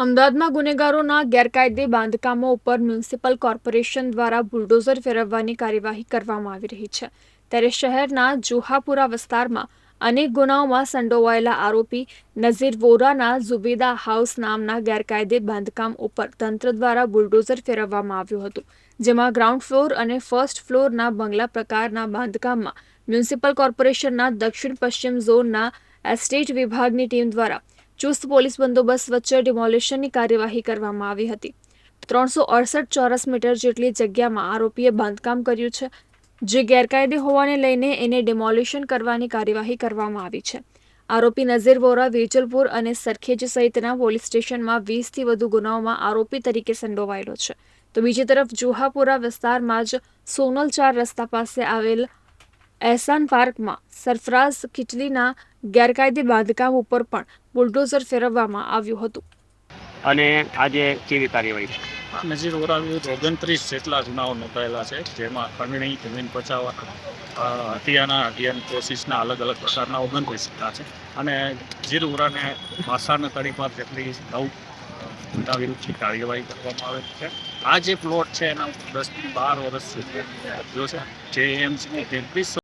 અમદાવાદમાં ગુનેગારોના ગેરકાયદે બાંધકામો ઉપર મ્યુનિસિપલ કોર્પોરેશન દ્વારા બુલડોઝર ફેરવવાની કાર્યવાહી કરવામાં આવી રહી છે. ત્યારે શહેરના જુહાપુરા વિસ્તારમાં અનેક ગુનાઓમાં સંડોવાયેલા આરોપી નઝીર વોરાના ઝુબેદા હાઉસ નામના ગેરકાયદે બાંધકામ ઉપર તંત્ર દ્વારા બુલડોઝર ફેરવવામાં આવ્યું હતું. જેમાં ગ્રાઉન્ડ ફ્લોર અને ફર્સ્ટ ફ્લોરના બંગલા પ્રકારના બાંધકામમાં મ્યુનિસિપલ કોર્પોરેશનના દક્ષિણ પશ્ચિમ ઝોનના એસ્ટેટ વિભાગની ટીમ દ્વારા ચુસ્ત પોલીસ બંદોબસ્ત વચ્ચે ડિમોલિશનની કાર્યવાહી કરવામાં આવી હતી. 368 ચોરસ મીટર જેટલી જગ્યામાં આરોપીએ બાંધકામ કર્યું છે, જે ગેરકાયદે હોવાને લઈને એને ડિમોલિશન કરવાની કાર્યવાહી કરવામાં આવી છે. આરોપી નઝીર વોરા વેજલપુર અને સરખેજ સહિતના પોલીસ સ્ટેશનમાં 20થી વધુ ગુનાઓમાં આરોપી તરીકે સંડોવાયેલો છે. તો બીજી તરફ જુહાપુરા વિસ્તારમાં જ સોનલ 4 રસ્તા પાસે આવેલ એહસાન પાર્કમાં સરફરાઝ ખીચલીના ગેરકાયદે બાંધકામ ઉપર પણ બુલડોઝર ફેરવવામાં આવ્યું હતું. અને આજે કેવી કાર્યવાહી? નજીર વોરા વિરુદ્ધ 29 જેટલા ગુનાઓ નોંધાયેલા છે, જેમાં ખંડણી, જમીન પચાવવા, હત્યાની કોશિશના અલગ અલગ પ્રકારના 29 જેટલા છે. અને નજીર વોરાને માસાના તડીપાર જેટલી 9 ગુના વિરુદ્ધની કાર્યવાહી કરવામાં આવેલ છે. આ જે પ્લોટ છે એના 10 થી 12 વર્ષ થયો છે. જે એએમસીની 33